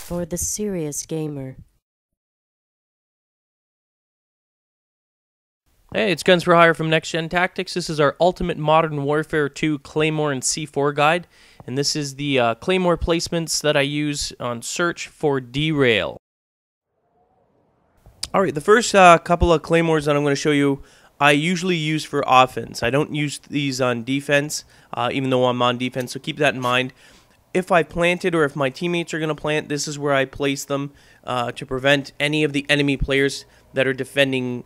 for the serious gamer. Hey, it's Guns for Hire from NextGenTactics. This is our Ultimate Modern Warfare 2 Claymore and C4 guide, and this is the Claymore placements that I use on search for Derail. Alright, the first couple of Claymores that I'm going to show you, I usually use for offense. I don't use these on defense, even though I'm on defense, so keep that in mind. If I planted or if my teammates are going to plant, this is where I place them to prevent any of the enemy players that are defending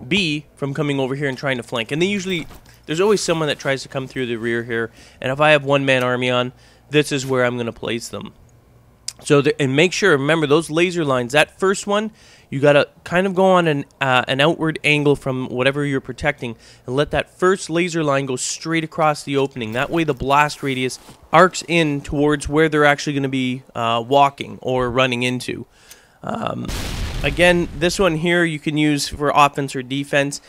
B from coming over here and trying to flank. And there's always someone that tries to come through the rear here. And if I have one-man army on, this is where I'm going to place them. So, and make sure, remember those laser lines, that first one, you got to kind of go on an outward angle from whatever you're protecting and let that first laser line go straight across the opening. That way the blast radius arcs in towards where they're actually going to be walking or running into. Again, this one here you can use for offense or defense.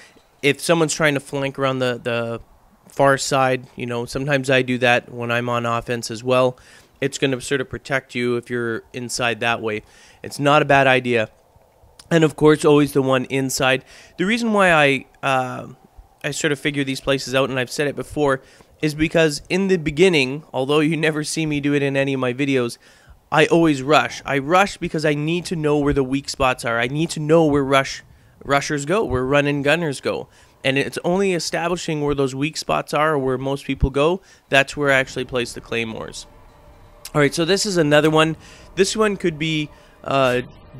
If someone's trying to flank around the far side, you know, sometimes I do that when I'm on offense as well. It's going to sort of protect you if you're inside that way. It's not a bad idea. And of course, always the one inside. The reason why I sort of figure these places out, and I've said it before, is because in the beginning, although you never see me do it in any of my videos, I always rush. I rush because I need to know where the weak spots are. I need to know where rushers go, where run-and gunners go. And it's only establishing where those weak spots are, or where most people go, that's where I actually place the Claymores. Alright, so this is another one. This one could be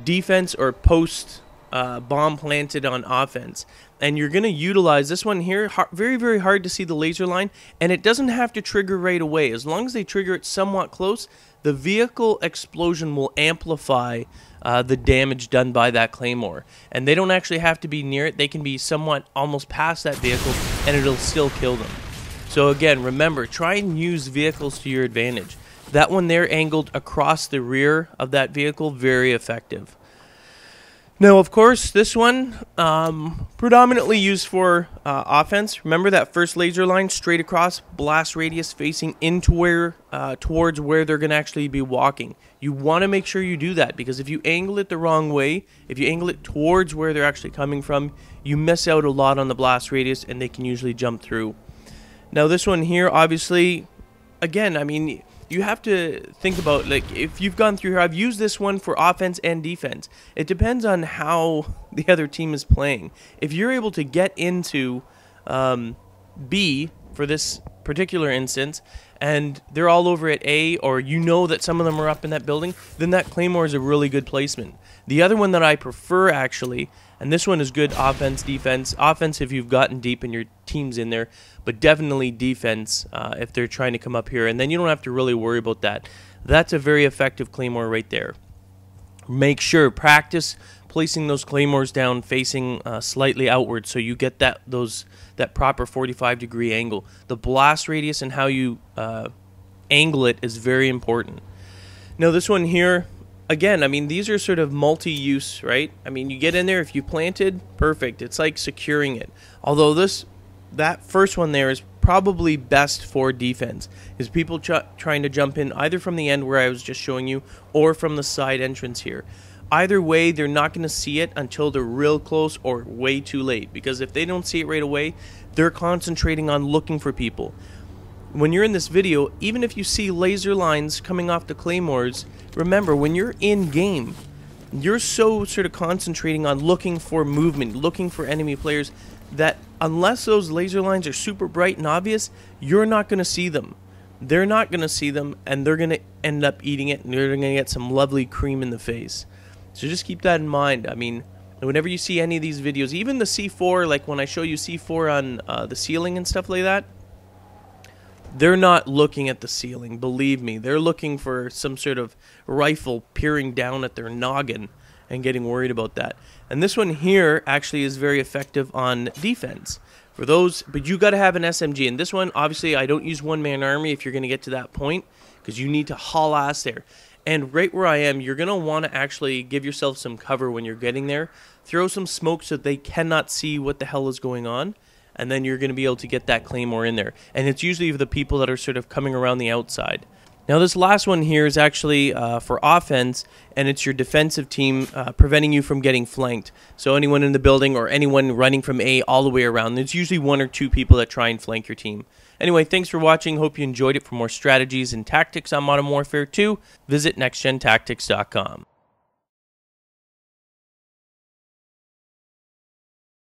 defense or post bomb planted on offense. And you're going to utilize this one here. Very, very hard to see the laser line. And it doesn't have to trigger right away. As long as they trigger it somewhat close, the vehicle explosion will amplify the damage done by that Claymore. And they don't actually have to be near it. They can be somewhat almost past that vehicle, and it'll still kill them. So again, remember, try and use vehicles to your advantage. That one there angled across the rear of that vehicle, very effective. Now, of course, this one, predominantly used for offense. Remember that first laser line straight across, blast radius facing into where, towards where they're going to actually be walking. You want to make sure you do that, because if you angle it the wrong way, if you angle it towards where they're actually coming from, you miss out a lot on the blast radius, and they can usually jump through. Now, this one here, obviously, again, I mean, you have to think about, like, if you've gone through here, I've used this one for offense and defense. It depends on how the other team is playing. If you're able to get into B for this particular instance, and they're all over at A, or you know that some of them are up in that building, then that Claymore is a really good placement. The other one that I prefer, actually, and this one is good offense, defense. Offense if you've gotten deep and your team's in there, but definitely defense if they're trying to come up here. And then you don't have to really worry about that. That's a very effective Claymore right there. Make sure, practice placing those Claymores down facing slightly outward so you get that proper 45-degree angle. The blast radius and how you angle it is very important. Now this one here, again, I mean, these are sort of multi-use, right? I mean, you get in there, if you planted, perfect. It's like securing it. Although that first one there is probably best for defense, is people trying to jump in either from the end where I was just showing you or from the side entrance here. Either way, they're not going to see it until they're real close or way too late, because if they don't see it right away, they're concentrating on looking for people. When you're in this video, even if you see laser lines coming off the Claymores, remember, when you're in game, you're so sort of concentrating on looking for movement, looking for enemy players, that unless those laser lines are super bright and obvious, you're not going to see them. They're not going to see them, and they're going to end up eating it, and they're going to get some lovely cream in the face. So just keep that in mind. I mean, whenever you see any of these videos, even the C4, like when I show you C4 on the ceiling and stuff like that, they're not looking at the ceiling, believe me. They're looking for some sort of rifle peering down at their noggin and getting worried about that. And this one here actually is very effective on defense. For those, but you got to have an SMG. And this one, obviously, I don't use one-man army if you're going to get to that point, because you need to haul ass there. And right where I am, you're going to want to actually give yourself some cover when you're getting there. Throw some smoke so they cannot see what the hell is going on. And then you're going to be able to get that Claymore in there. And it's usually the people that are sort of coming around the outside. Now this last one here is actually for offense, and it's your defensive team preventing you from getting flanked. So anyone in the building or anyone running from A all the way around. There's usually 1 or 2 people that try and flank your team. Anyway, thanks for watching. Hope you enjoyed it. For more strategies and tactics on Modern Warfare 2, visit NextGenTactics.com.